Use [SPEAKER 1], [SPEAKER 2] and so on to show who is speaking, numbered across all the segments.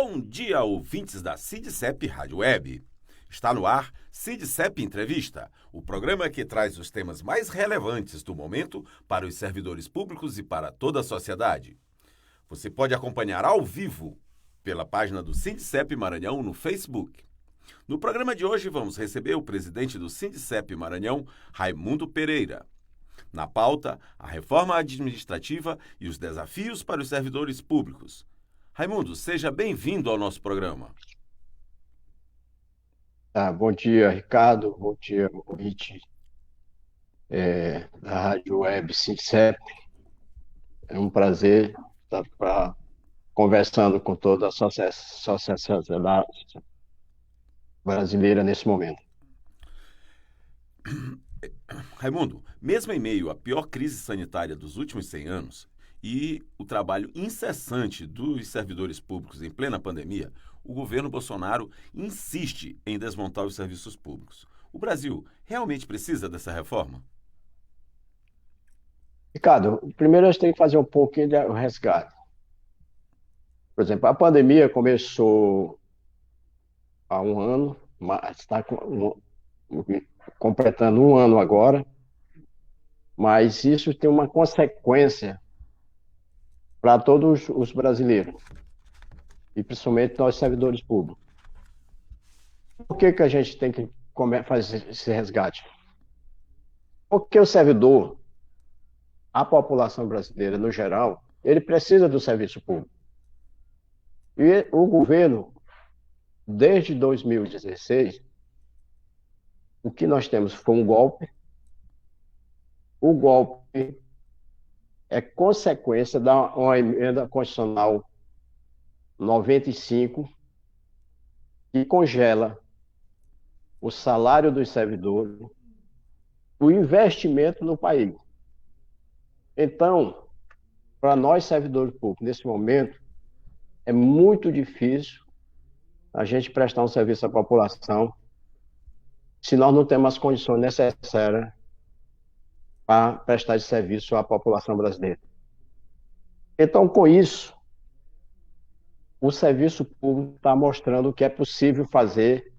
[SPEAKER 1] Bom dia, ouvintes da CIDCEP Rádio Web. Está no ar CIDCEP Entrevista, o programa que traz os temas mais relevantes do momento para os servidores públicos e para toda a sociedade. Você pode acompanhar ao vivo pela página do CIDCEP Maranhão no Facebook. No programa de hoje vamos receber o presidente do CIDCEP Maranhão, Raimundo Pereira. Na pauta, a reforma administrativa e os desafios para os servidores públicos. Raimundo, seja bem-vindo ao nosso programa.
[SPEAKER 2] Bom dia, Ricardo. Bom dia, ouvinte da Rádio Web CIDCEP. É um prazer estar conversando com toda a sociedade brasileira nesse momento.
[SPEAKER 1] Raimundo, mesmo em meio à pior crise sanitária dos últimos 100 anos e o trabalho incessante dos servidores públicos em plena pandemia, o governo Bolsonaro insiste em desmontar os serviços públicos. O Brasil realmente precisa dessa reforma?
[SPEAKER 2] Ricardo, primeiro a gente tem que fazer um pouquinho de resgate. Por exemplo, a pandemia começou há um ano, mas está completando um ano agora, mas isso tem uma consequência para todos os brasileiros, e principalmente nós servidores públicos. Por que a gente tem que fazer esse resgate? Porque o servidor, a população brasileira no geral, ele precisa do serviço público. E o governo, desde 2016, o que nós temos foi um golpe. O golpe é consequência da uma emenda constitucional 95, que congela o salário dos servidores, o investimento no país. Então, para nós servidores públicos, nesse momento, é muito difícil a gente prestar um serviço à população se nós não temos as condições necessárias para prestar esse serviço à população brasileira. Então, com isso, o serviço público está mostrando o que é possível fazer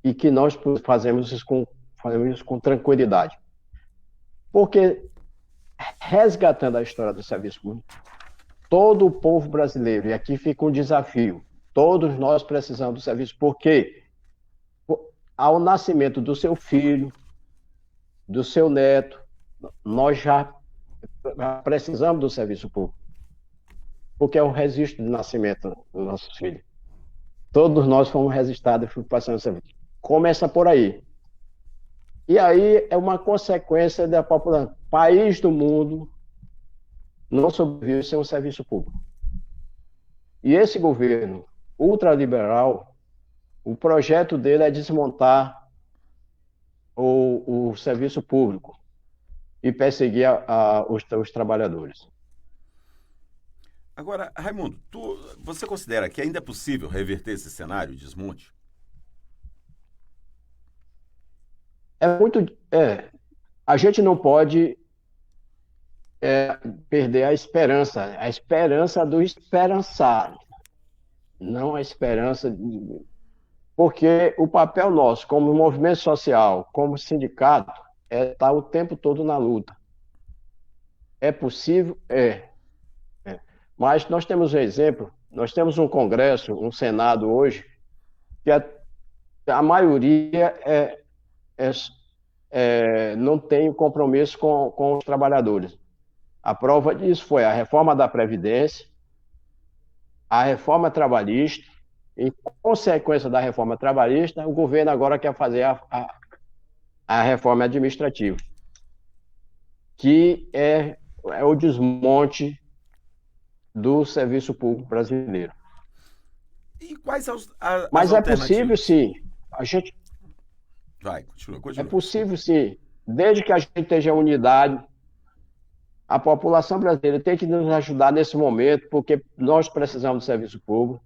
[SPEAKER 2] e que nós fazemos isso com tranquilidade. Porque, resgatando a história do serviço público, todo o povo brasileiro, e aqui fica um desafio, todos nós precisamos do serviço, porque ao nascimento do seu filho, do seu neto, nós já precisamos do serviço público, porque é o registro de nascimento dos nossos filhos. Todos nós fomos registrados e passando o serviço. Começa por aí. E aí é uma consequência da população. País do mundo não sobrevive sem um serviço público. E esse governo ultraliberal, o projeto dele é desmontar o serviço público e perseguir os trabalhadores.
[SPEAKER 1] Agora, Raimundo, você considera que ainda é possível reverter esse cenário de desmonte?
[SPEAKER 2] A gente não pode perder a esperança do esperançado, não a esperança porque o papel nosso, como movimento social, como sindicato, é estar o tempo todo na luta. É possível? Mas nós temos um exemplo, nós temos um Congresso, um Senado hoje, que a maioria não tem compromisso com os trabalhadores. A prova disso foi a reforma da Previdência, a reforma trabalhista. Em consequência da reforma trabalhista, o governo agora quer fazer a reforma administrativa, que é o desmonte do serviço público brasileiro.
[SPEAKER 1] E quais as
[SPEAKER 2] Mas
[SPEAKER 1] alternativas?
[SPEAKER 2] É possível, sim.
[SPEAKER 1] Continua.
[SPEAKER 2] É possível, sim. Desde que a gente esteja unidade, a população brasileira tem que nos ajudar nesse momento, porque nós precisamos do serviço público.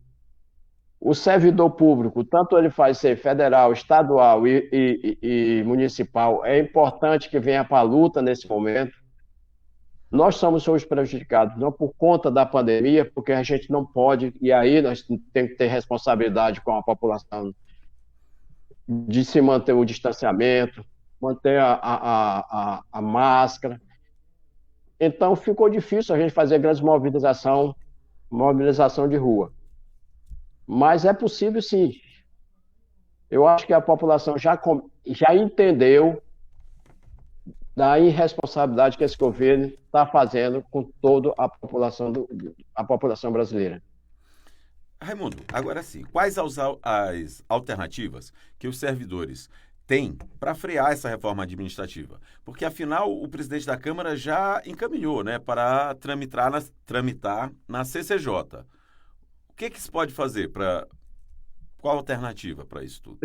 [SPEAKER 2] O servidor público, tanto ele faz ser federal, estadual e municipal, é importante que venha para a luta nesse momento, Nós somos hoje prejudicados, não por conta da pandemia, porque a gente não pode, e aí nós temos que ter responsabilidade com a população de se manter o distanciamento, manter a máscara. Então ficou difícil a gente fazer grandes mobilização de rua. Mas é possível sim. Eu acho que a população já entendeu da irresponsabilidade que esse governo está fazendo com toda a população brasileira.
[SPEAKER 1] Raimundo, agora sim, quais as alternativas que os servidores têm para frear essa reforma administrativa? Porque, afinal, o presidente da Câmara já encaminhou, né, para tramitar na CCJ. O que se pode fazer para... Qual a alternativa para isso tudo?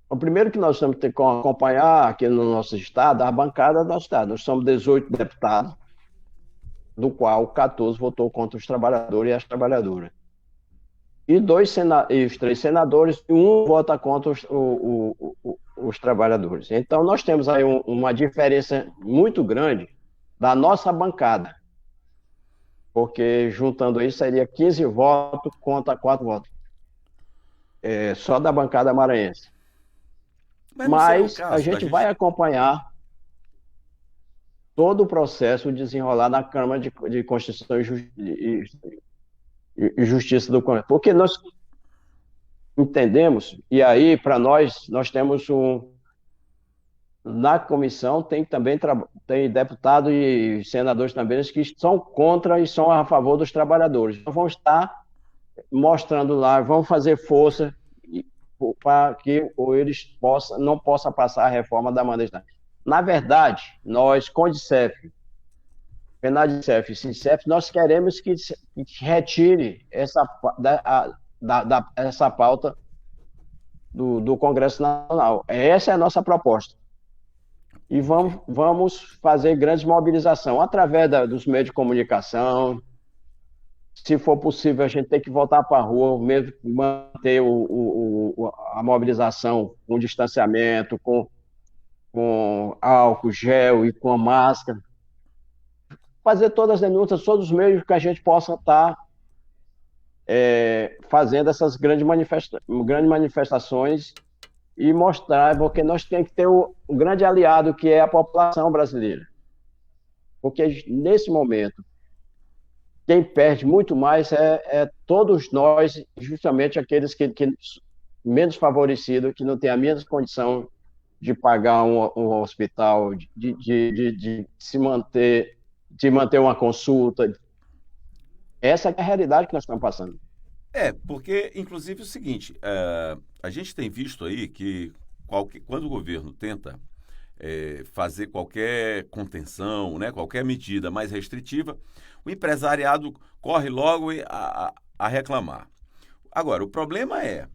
[SPEAKER 2] O primeiro que nós temos que acompanhar aqui no nosso estado, a bancada do nosso estado. Nós somos 18 deputados, do qual 14 votou contra os trabalhadores e as trabalhadoras. E os 3 senadores, e um vota contra os trabalhadores. Então, nós temos aí uma diferença muito grande da nossa bancada, porque juntando isso seria 15 votos contra 4 votos, só da bancada maranhense.
[SPEAKER 1] Mas não seria o
[SPEAKER 2] Mas a
[SPEAKER 1] caso da
[SPEAKER 2] gente
[SPEAKER 1] gente...
[SPEAKER 2] vai acompanhar todo o processo desenrolar na Câmara de Constituição e Justiça do Congresso. Porque nós entendemos, e aí, para nós temos na comissão tem deputados e senadores também que são contra e são a favor dos trabalhadores. Então, vão estar mostrando lá, vão fazer força para que eles não possam passar a reforma da maneira. Na verdade, nós, CONDICEF, PENADICEF e SINCEF, nós queremos que retire essa pauta do Congresso Nacional. Essa é a nossa proposta. E vamos fazer grandes mobilização através dos meios de comunicação. Se for possível, a gente tem que voltar para a rua, mesmo manter a mobilização com distanciamento, com álcool, gel e com a máscara. Fazer todas as denúncias, todos os meios que a gente possa estar fazendo essas grandes manifestações e mostrar, porque nós temos que ter um grande aliado, que é a população brasileira. Porque, nesse momento, quem perde muito mais é todos nós, justamente aqueles que menos favorecidos, que não têm a mesma condição de pagar um hospital, de se manter, de manter uma consulta. Essa é a realidade que nós estamos passando.
[SPEAKER 1] Porque, inclusive, é o seguinte, a gente tem visto aí que quando o governo tenta fazer qualquer contenção, né, qualquer medida mais restritiva, o empresariado corre logo a reclamar. Agora, o problema é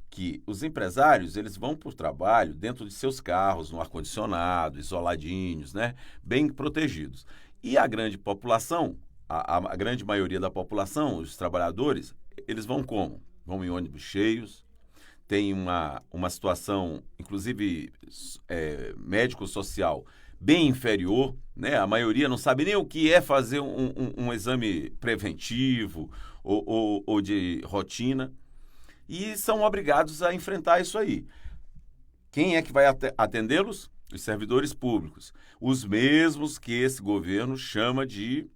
[SPEAKER 1] que os empresários, eles vão para o trabalho dentro de seus carros, no ar-condicionado, isoladinhos, né, bem protegidos. E a grande população, a grande maioria da população, os trabalhadores, eles vão como? Vão em ônibus cheios, tem uma situação, inclusive médico-social, bem inferior, né? A maioria não sabe nem o que é fazer um exame preventivo ou de rotina, e são obrigados a enfrentar isso aí. Quem é que vai atendê-los? Os servidores públicos, os mesmos que esse governo chama diz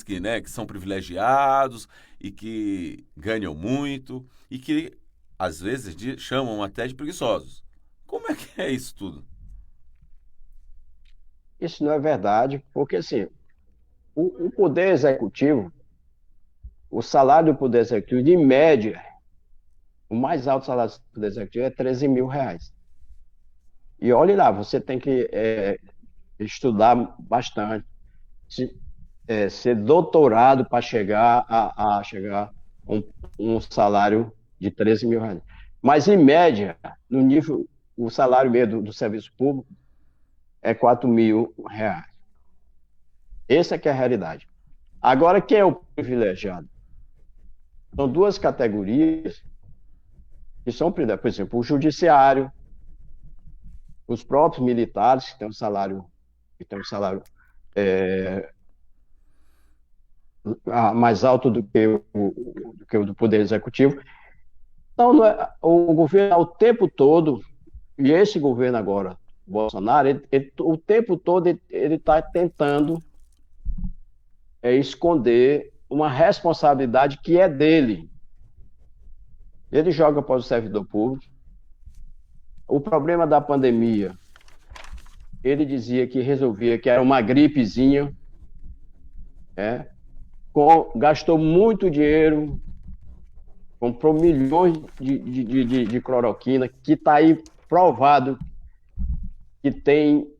[SPEAKER 1] que, né, que são privilegiados e que ganham muito e que, às vezes, chamam até de preguiçosos. Como é que é isso tudo?
[SPEAKER 2] Isso não é verdade, porque assim, o Poder Executivo, o salário do Poder Executivo, de média, o mais alto salário do Poder Executivo é R$ 13.000. E olhe lá, você tem que estudar bastante, ser doutorado para chegar a chegar a um salário de R$ 13.000. Mas, em média, no nível, o salário mesmo do serviço público é R$ 4.000. Essa é que é a realidade. Agora, quem é o privilegiado? São duas categorias que são, por exemplo, o judiciário, os próprios militares, que têm um salário que tem um salário mais alto do que o do Poder Executivo. Então, o governo, o tempo todo, e esse governo agora, Bolsonaro, o tempo todo ele está tentando esconder uma responsabilidade que é dele. Ele joga para o servidor público. O problema da pandemia, ele dizia que resolvia, que era uma gripezinha, gastou muito dinheiro, comprou milhões de cloroquina, que está aí provado que tem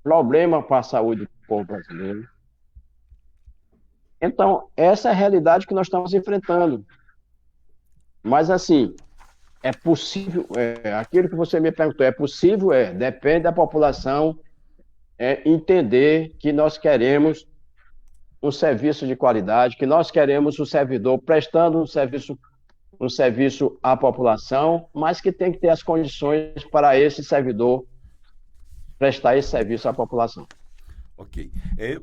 [SPEAKER 2] problema para a saúde do povo brasileiro. Então, essa é a realidade que nós estamos enfrentando. Mas, assim, é possível, aquilo que você me perguntou, é possível? Depende da população entender que nós queremos um serviço de qualidade, que nós queremos o servidor prestando um serviço à população, mas que tem que ter as condições para esse servidor prestar esse serviço à população.
[SPEAKER 1] Ok.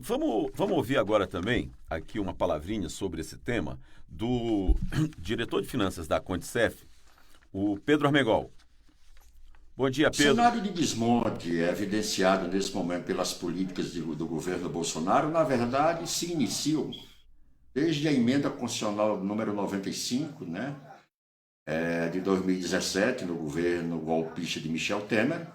[SPEAKER 1] Vamos ouvir agora também aqui uma palavrinha sobre esse tema do diretor de finanças da Condicef, o Pedro Armengol. Bom dia, Pedro.
[SPEAKER 3] O cenário de desmonte é evidenciado nesse momento pelas políticas do governo Bolsonaro, na verdade, se iniciam desde a emenda constitucional número 95, né, de 2017, no governo golpista de Michel Temer,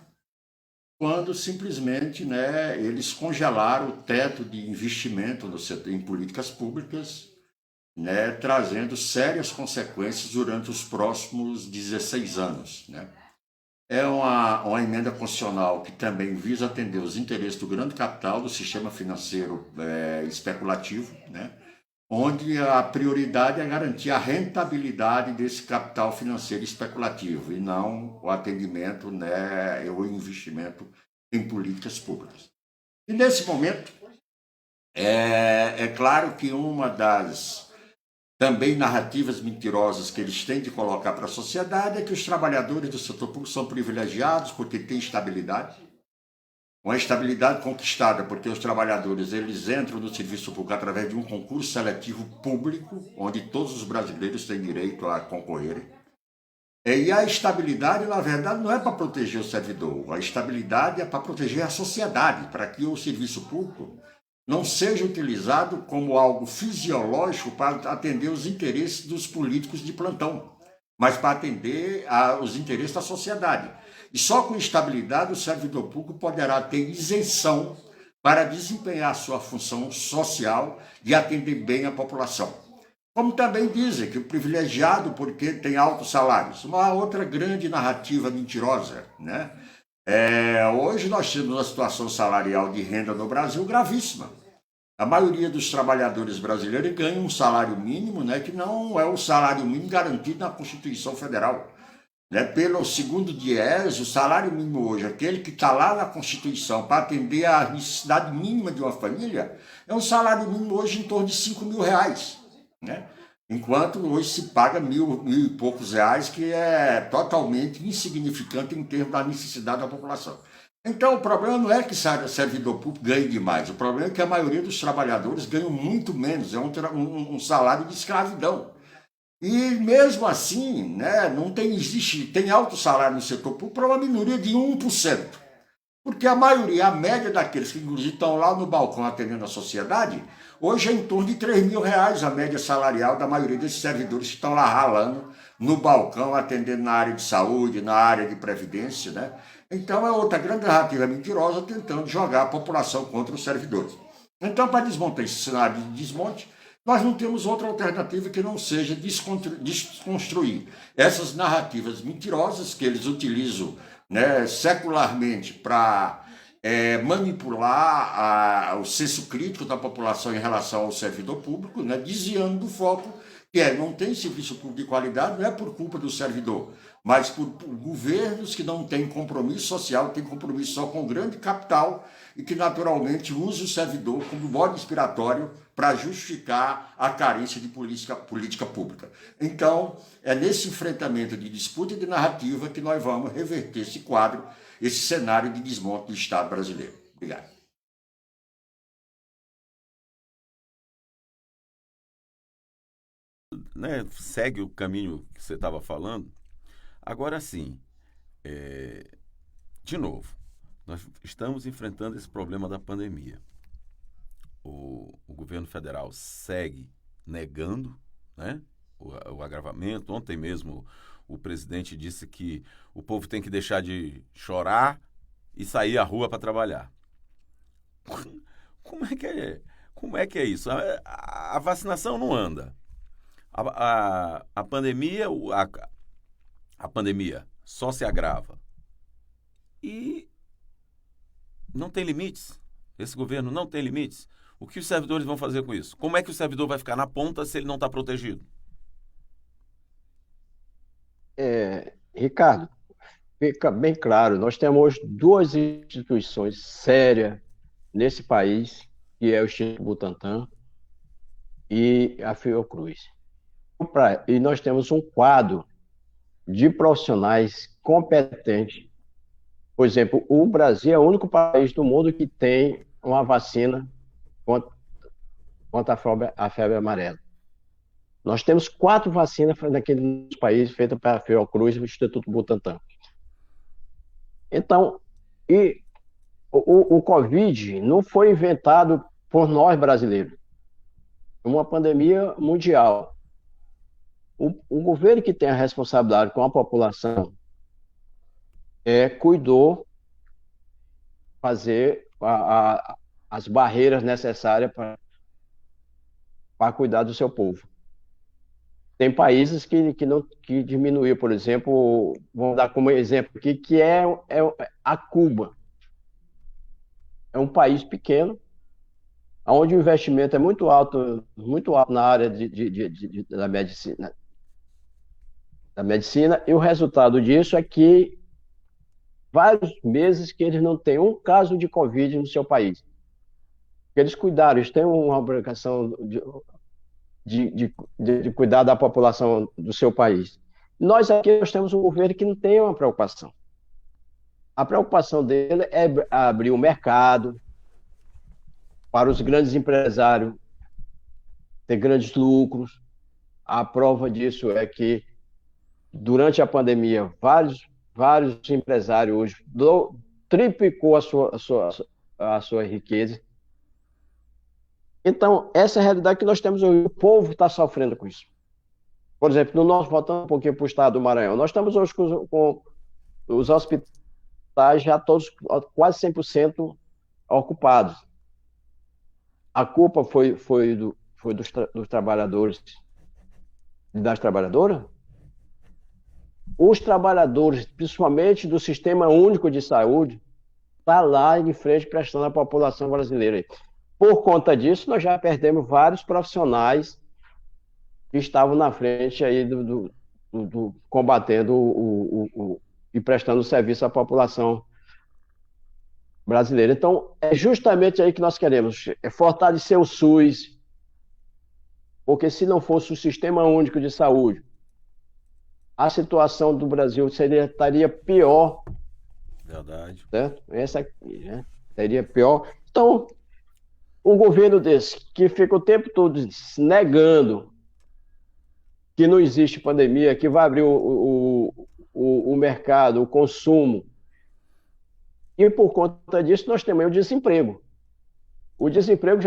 [SPEAKER 3] quando simplesmente, né, eles congelaram o teto de investimento no setor, em políticas públicas, né, trazendo sérias consequências durante os próximos 16 anos. Né? É uma emenda constitucional que também visa atender os interesses do grande capital, do sistema financeiro especulativo, né? Onde a prioridade é garantir a rentabilidade desse capital financeiro especulativo e não o atendimento, né, o investimento em políticas públicas. E nesse momento, é claro que uma das também narrativas mentirosas que eles têm de colocar para a sociedade é que os trabalhadores do setor público são privilegiados porque têm estabilidade. Uma estabilidade conquistada porque os trabalhadores eles entram no serviço público através de um concurso seletivo público, onde todos os brasileiros têm direito a concorrerem. E a estabilidade, na verdade, não é para proteger o servidor. A estabilidade é para proteger a sociedade, para que o serviço público não seja utilizado como algo fisiológico para atender os interesses dos políticos de plantão, mas para atender os interesses da sociedade. E só com estabilidade o servidor público poderá ter isenção para desempenhar sua função social de atender bem a população. Como também dizem que o privilegiado porque tem altos salários. Uma outra grande narrativa mentirosa, né? Hoje nós temos uma situação salarial de renda no Brasil gravíssima. A maioria dos trabalhadores brasileiros ganha um salário mínimo, né, que não é o salário mínimo garantido na Constituição Federal. Né? Pelo segundo DIEESE, o salário mínimo hoje, aquele que está lá na Constituição para atender a necessidade mínima de uma família, é um salário mínimo hoje em torno de R$5.000. Né? Enquanto hoje se paga mil e poucos reais, que é totalmente insignificante em termos da necessidade da população. Então, o problema não é que o servidor público ganhe demais, o problema é que a maioria dos trabalhadores ganham muito menos, é um salário de escravidão. E mesmo assim, né, tem alto salário no setor público para uma minoria de 1%. Porque a maioria, a média daqueles que inclusive estão lá no balcão atendendo a sociedade, hoje é em torno de R$3.000 a média salarial da maioria desses servidores que estão lá ralando no balcão, atendendo na área de saúde, na área de previdência, né? Então é outra grande narrativa mentirosa tentando jogar a população contra os servidores. Então, para desmontar esse cenário de desmonte, nós não temos outra alternativa que não seja desconstruir essas narrativas mentirosas que eles utilizam, né, secularmente para manipular o senso crítico da população em relação ao servidor público, né, desviando do foco que não tem serviço público de qualidade, não é por culpa do servidor, mas por governos que não têm compromisso social, têm compromisso só com o grande capital e que naturalmente usam o servidor como bode expiatório para justificar a carência de política pública. Então, é nesse enfrentamento de disputa e de narrativa que nós vamos reverter esse quadro, esse cenário de desmonte do Estado brasileiro. Obrigado.
[SPEAKER 1] né, segue o caminho que você estava falando. Agora sim, de novo, nós estamos enfrentando esse problema da pandemia. O governo federal segue negando, né, o agravamento. Ontem mesmo o presidente disse que o povo tem que deixar de chorar e sair à rua para trabalhar. Como é que é isso? A vacinação não anda. A pandemia, a pandemia só se agrava. E não tem limites. Esse governo não tem limites. O que os servidores vão fazer com isso? Como é que o servidor vai ficar na ponta se ele não está protegido?
[SPEAKER 2] Ricardo, fica bem claro, nós temos duas instituições sérias nesse país, que é o Instituto Butantan e a Fiocruz. E nós temos um quadro de profissionais competentes. Por exemplo, o Brasil é o único país do mundo que tem uma vacina contra a febre amarela. Nós temos 4 vacinas naquele país feitas pela Fiocruz e o Instituto Butantan. Então, o Covid não foi inventado por nós brasileiros. É uma pandemia mundial. O governo que tem a responsabilidade com a população cuidou fazer as barreiras necessárias para cuidar do seu povo. Tem países que diminuíram, por exemplo, vamos dar como exemplo aqui, que é a Cuba. É um país pequeno, onde o investimento é muito alto na área da medicina, e o resultado disso é que vários meses que eles não têm um caso de Covid no seu país. Eles cuidaram, eles têm uma obrigação de cuidar da população do seu país. Nós temos um governo que não tem uma preocupação. A preocupação dele é abrir o mercado para os grandes empresários ter grandes lucros. A prova disso é que, durante a pandemia, vários empresários hoje triplicou a sua riqueza. Então, essa é a realidade que nós temos hoje. O povo está sofrendo com isso. Por exemplo, voltando um pouquinho para o estado do Maranhão, nós estamos hoje com os hospitais já todos quase 100% ocupados. A culpa foi dos trabalhadores e das trabalhadoras? Os trabalhadores, principalmente do Sistema Único de Saúde, estão lá em frente prestando à população brasileira. Por conta disso, nós já perdemos vários profissionais que estavam na frente aí combatendo e prestando serviço à população brasileira. Então, é justamente aí que nós queremos, fortalecer o SUS, porque se não fosse o Sistema Único de Saúde, a situação do Brasil estaria pior.
[SPEAKER 1] Verdade.
[SPEAKER 2] Certo? Essa aqui, né? Seria pior. Então, um governo desse, que fica o tempo todo negando que não existe pandemia, que vai abrir o mercado, o consumo, e por conta disso nós temos o desemprego. O desemprego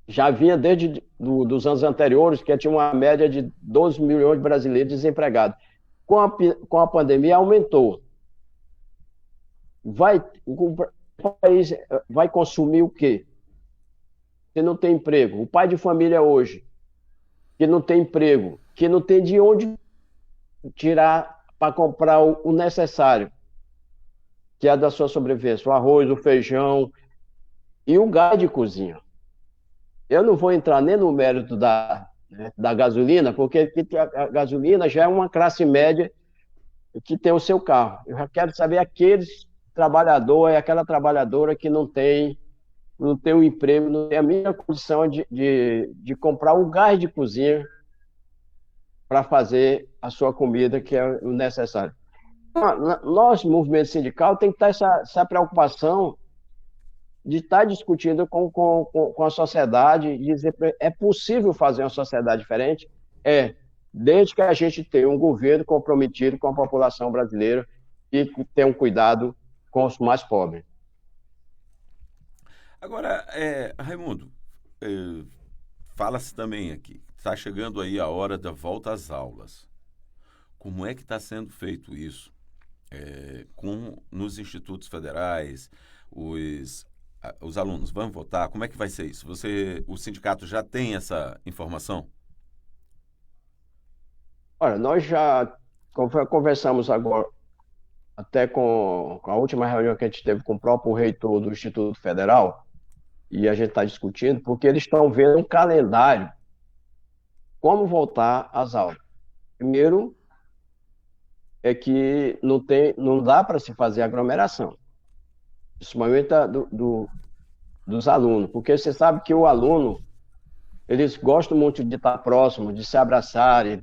[SPEAKER 2] já vinha desde dos anos anteriores, que tinha uma média de 12 milhões de brasileiros desempregados. Com a pandemia aumentou. O país vai consumir o quê? Se não tem emprego. O pai de família hoje, que não tem emprego, que não tem de onde tirar para comprar o necessário, que é da sua sobrevivência, o arroz, o feijão e o gás de cozinha. Eu não vou entrar nem no mérito da gasolina, porque a gasolina já é uma classe média que tem o seu carro. Eu já quero saber aqueles trabalhadores, aquela trabalhadora que não tem um emprego, não tem a mínima condição de comprar um gás de cozinha para fazer a sua comida, que é o necessário. Nós, movimento sindical, tem que ter essa preocupação de estar discutindo com a sociedade, dizer é possível fazer uma sociedade diferente? Desde que a gente tenha um governo comprometido com a população brasileira e tenha um cuidado com os mais pobres.
[SPEAKER 1] Agora, Raimundo, fala-se também aqui, está chegando aí a hora da volta às aulas. Como é que está sendo feito isso? Nos institutos federais, os alunos vão votar? Como é que vai ser isso? O sindicato já tem essa informação?
[SPEAKER 2] Olha, nós já conversamos agora, até com a última reunião que a gente teve com o próprio reitor do Instituto Federal, e a gente está discutindo, porque eles estão vendo um calendário, como voltar às aulas. Primeiro, é que não dá para se fazer aglomeração, principalmente dos alunos, porque você sabe que o aluno, eles gostam muito de estar próximo, de se abraçarem,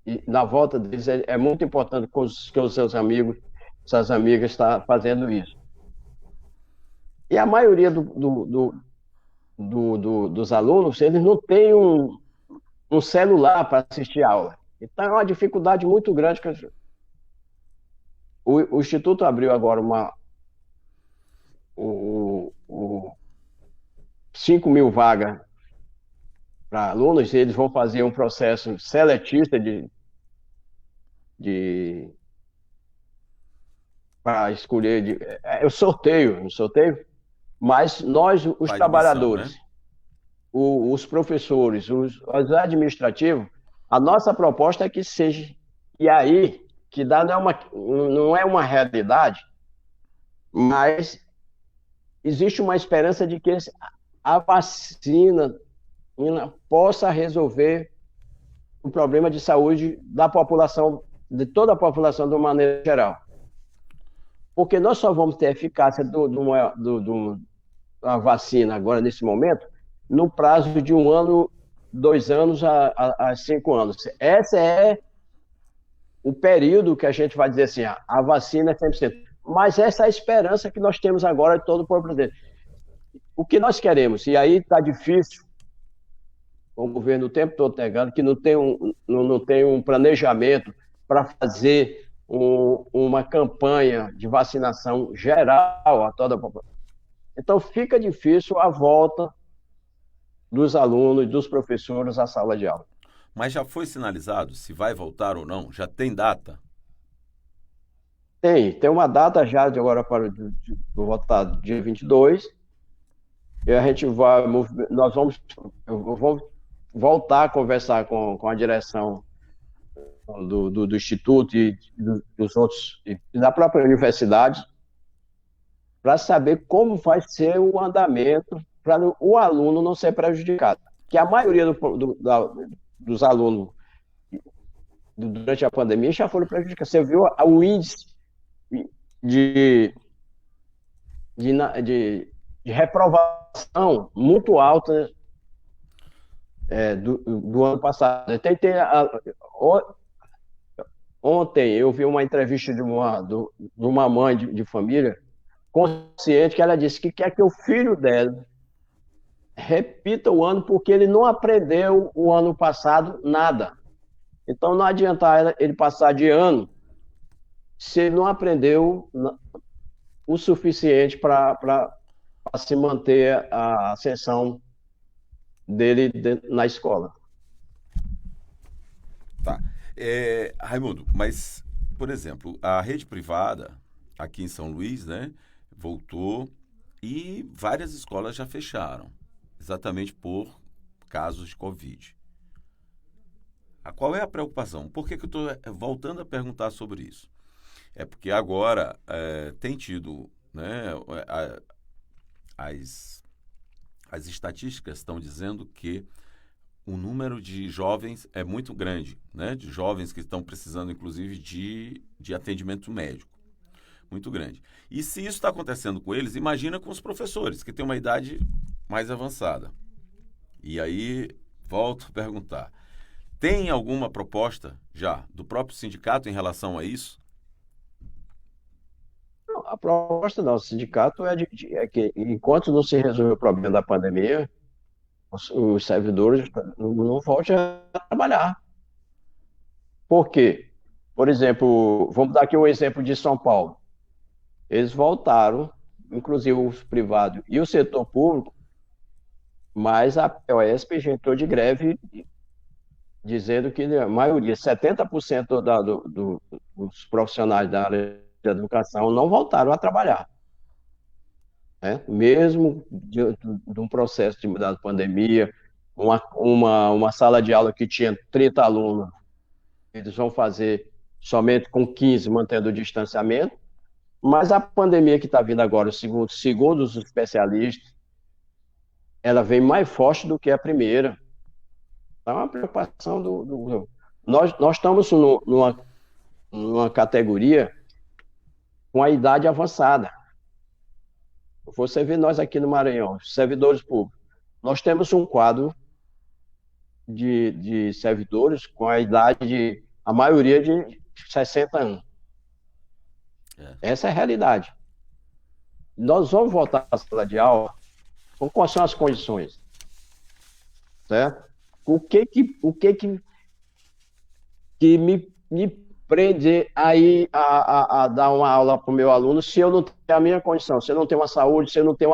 [SPEAKER 2] e na volta deles é muito importante que os seus amigos, suas amigas estão fazendo isso. E a maioria dos alunos, eles não têm um celular para assistir a aula. Então é uma dificuldade muito grande. O Instituto abriu agora 5.000 vagas para alunos, e eles vão fazer um processo seletista para escolher. É o sorteio, mas nós, os trabalhadores,
[SPEAKER 1] admissão, né?
[SPEAKER 2] Os professores, os administrativos, a nossa proposta é que seja. E aí, que dá não é uma realidade, mas existe uma esperança de que a vacina possa resolver o problema de saúde da população, de toda a população de uma maneira geral. Porque nós só vamos ter eficácia de uma vacina agora, nesse momento, no prazo de 1 ano, 2 anos a 5 anos. Esse é o período que a gente vai dizer assim, a vacina é 100%. Mas essa é a esperança que nós temos agora de todo o povo brasileiro. O que nós queremos, e aí está difícil, o governo o tempo todo negando, que não tem um planejamento para fazer uma campanha de vacinação geral a toda a população. Então fica difícil a volta dos alunos e dos professores à sala de aula.
[SPEAKER 1] Mas já foi sinalizado se vai voltar ou não? Já tem data?
[SPEAKER 2] Tem uma data já de agora para voltar dia 22, e a gente nós vamos voltar a conversar com a direção do Instituto e dos outros, e da própria universidade, para saber como vai ser o andamento, para o aluno não ser prejudicado. Que a maioria dos alunos, durante a pandemia, já foram prejudicados. Você viu o índice de reprovação muito alto, né? Do ano passado. Ontem eu vi uma entrevista de uma mãe de família consciente, que ela disse que quer que o filho dela repita o ano porque ele não aprendeu o ano passado nada. Então não adianta ele passar de ano se ele não aprendeu o suficiente para se manter a ascensão dele na escola.
[SPEAKER 1] Tá. Raimundo, mas, por exemplo, a rede privada aqui em São Luís, né, voltou e várias escolas já fecharam, exatamente por casos de Covid. Qual é a preocupação? Por que eu estou voltando a perguntar sobre isso? É porque agora tem tido, né, as estatísticas estão dizendo que o número de jovens é muito grande, né, de jovens que estão precisando, inclusive, de atendimento médico. Muito grande. E se isso está acontecendo com eles, imagina com os professores, que têm uma idade mais avançada. E aí, volto a perguntar. Tem alguma proposta já do próprio sindicato em relação a isso?
[SPEAKER 2] Não, proposta do nosso sindicato é que, enquanto não se resolver o problema da pandemia, os servidores não voltem a trabalhar. Por quê? Por exemplo, vamos dar aqui um exemplo de São Paulo. Eles voltaram, inclusive os privados e o setor público, mas a POSP já entrou de greve dizendo que a maioria, 70% dos profissionais da área de educação não voltaram a trabalhar. Né? Mesmo de um processo da pandemia, uma sala de aula que tinha 30 alunos, eles vão fazer somente com 15, mantendo o distanciamento, mas a pandemia que está vindo agora, segundo os especialistas, ela vem mais forte do que a primeira. Então, é uma preocupação Nós estamos numa categoria com a idade avançada. Você vê nós aqui no Maranhão, servidores públicos, nós temos um quadro de servidores com a idade a maioria de 60 anos. Essa é a realidade. Nós vamos voltar à sala de aula, quais são as condições? Certo? O que me prende aí a dar uma aula para o meu aluno se eu não tenho a minha condição, se eu não tenho uma saúde, se eu não tenho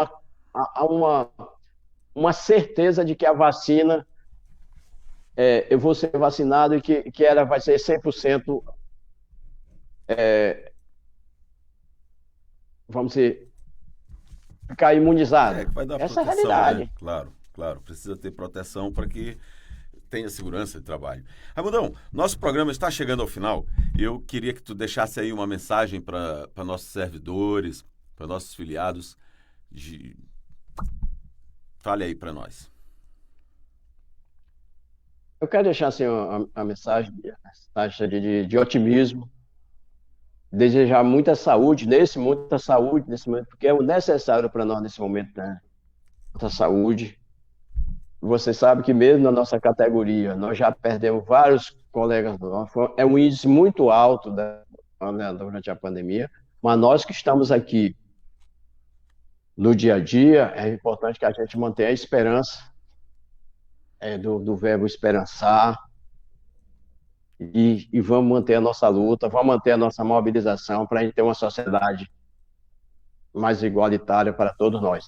[SPEAKER 2] uma certeza de que a vacina, eu vou ser vacinado e que ela vai ser 100%, vamos dizer, ficar imunizado.
[SPEAKER 1] Vai dar
[SPEAKER 2] essa
[SPEAKER 1] proteção,
[SPEAKER 2] é a realidade.
[SPEAKER 1] né? Claro. Precisa ter proteção para que tenha segurança de trabalho. Raimundão, nosso programa está chegando ao final. Eu queria que tu deixasse aí uma mensagem para nossos servidores, para nossos filiados. Fale aí para nós.
[SPEAKER 2] Eu quero deixar assim, a mensagem de otimismo, desejar muita saúde nesse momento, porque é o necessário para nós nesse momento, né? Muita saúde. Você sabe que mesmo na nossa categoria, nós já perdemos vários colegas nossos. É um índice muito alto durante a pandemia, mas nós que estamos aqui no dia a dia, é importante que a gente mantenha a esperança, do verbo esperançar, e vamos manter a nossa luta, vamos manter a nossa mobilização para a gente ter uma sociedade mais igualitária para todos nós.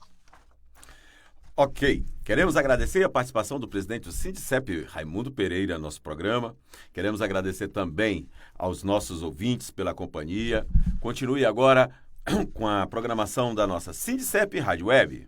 [SPEAKER 1] Ok. Queremos agradecer a participação do presidente do SINDICEP, Raimundo Pereira, no nosso programa. Queremos agradecer também aos nossos ouvintes pela companhia. Continue agora com a programação da nossa SINDICEP Rádio Web.